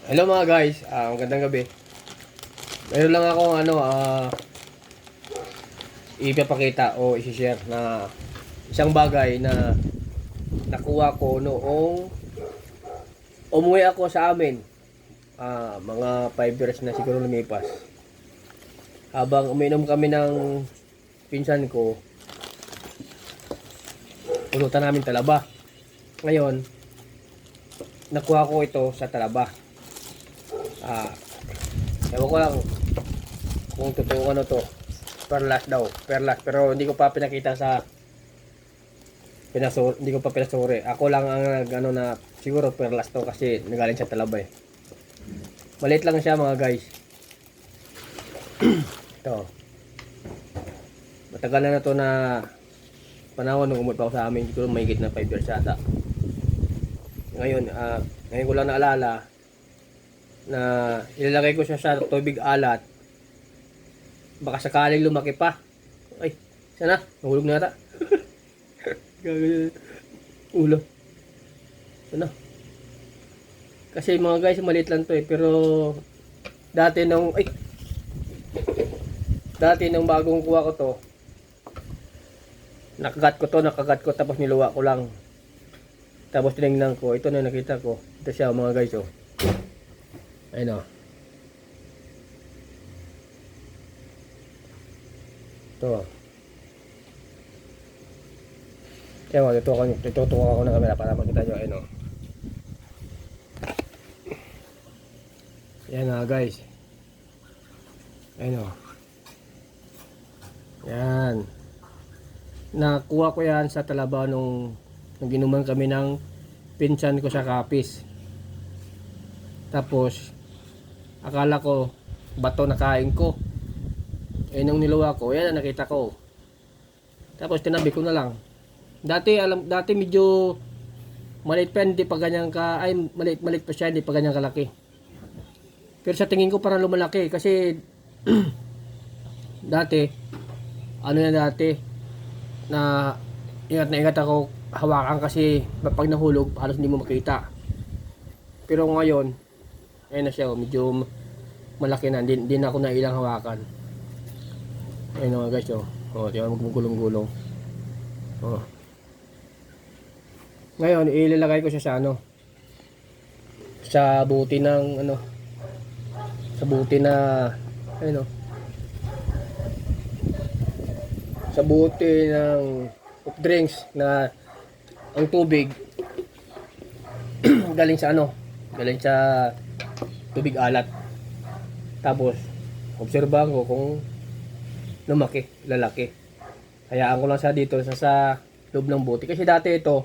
Hello mga guys, magandang gabi. Meron lang akong ipapakita o i-share na isang bagay na nakuha ko noong umuwi ako sa amin. Mga 5 years na siguro lumipas. Habang uminom kami ng pinsan ko, pulutan namin talaba. Ngayon, nakuha ko ito sa talaba. Ewan ko lang kung totoo ano to. Perlas daw. Perlas. Pero hindi ko pa pinakita sa hindi ko pa pinasuri. Ako lang ang na siguro perlas to kasi nagaling sa talaba eh. Maliit lang siya mga guys. Ito. Matagal na to na panahon nung umuwi pa ako sa amin. Siguro may higit na 5 years ata. Ngayon ko lang naalala na ilalagay ko siya sa tubig alat. Baka sakaling lumaki pa. Ay, sana, nahulog na ata. Ulo. Sana. Kasi mga guys, maliit lang to eh. Pero dati nung bagong kuha ko to, nakagat ko tapos niluwa ko lang. Tapos tinignan ko, ito na nakita ko. Ito siya mga guys oh. Ayun o. Ito. Kaya mo, tutukan ako ng camera para makita nyo. Ayun o. Yan na guys. Ayun o. Yan. Nakuha ko yan sa talaba nung ginuman kami ng pinsan ko sa Kapis. Tapos akala ko bato na kain ko. Nung niluwa ko, yan ang nakita ko. Tapos tinabi ko na lang. Dati medyo maliit pa, hindi pa ganyan ka, maliit pa siya, hindi pa ganyan kalaki. Pero sa tingin ko parang lumalaki kasi dati na ingat ako hawakan kasi pag nahulog halos hindi mo makita. Pero ngayon ayun na siya, medyo malaki na, hindi na ako nailang hawakan. Ayun mga guys diba magugulong-gulong. Ngayon ilalagay ko siya sa sa buti ng sa buti na sa buti ng soft drinks na ang tubig galing sa tubig alat. Tapos obserbahan ko kung lalaki. Hayaan ko lang siya dito sa loob ng buti. Kasi dati itong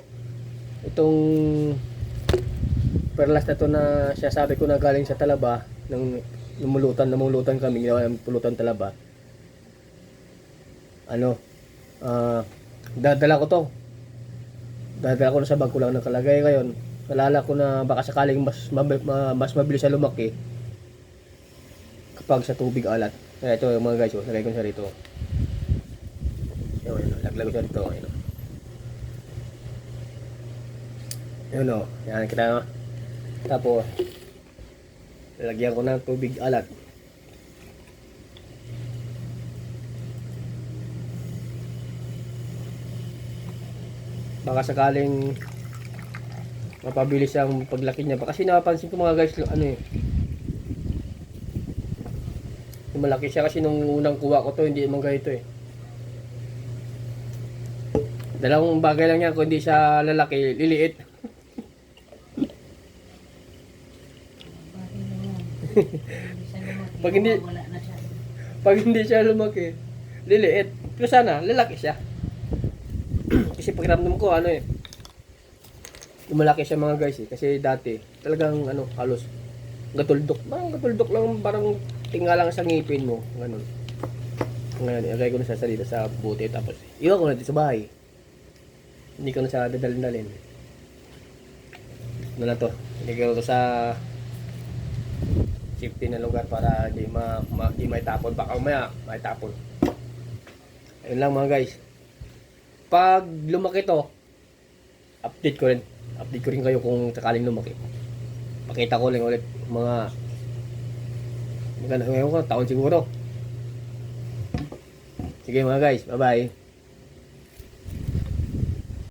perlas na to na siya sabi ko na galing sa talaba, nang namulutan kami, ginawa ng pulutan talaba. Dadala ko na sa bag ko lang nakalagay. Ngayon nalala ko na baka sakaling mas mabilis siya lumaki kapag sa tubig alat. Kaya ito mga guys, lagay ko siya rito. Laglag ko siya rito. Yan kita. Tapos lalagyan ko ng tubig alat. Baka sakaling mapabilis ang paglaki niya. Kasi napapansin ko mga guys, malaki siya kasi nung unang kuha ko to, hindi naman ganito eh. Dalawang bagay lang yan, kung hindi siya lalaki, liliit. Pag hindi siya lumaki, liliit. Pero sana, lalaki siya. Kasi pakiramdam ko lumalaki siya mga guys eh. Kasi dati talagang halos gatuldok lang, parang tingala lang sa ngipin mo, ganun. Ngayon ilagay ko na sa salita sa buti, tapos iwan ko na dito sa bahay. Hindi ko na siya dadalhin. Na to, ilagay ko to sa safety na lugar para di maitapon. Baka umaya maitapon. Ayun lang mga guys. Pag lumaki to, update ko rin kayo kung sakaling lumaki. Pakita ko lang ulit mga maganda ngayon ko taon siguro. Sige mga guys, bye bye.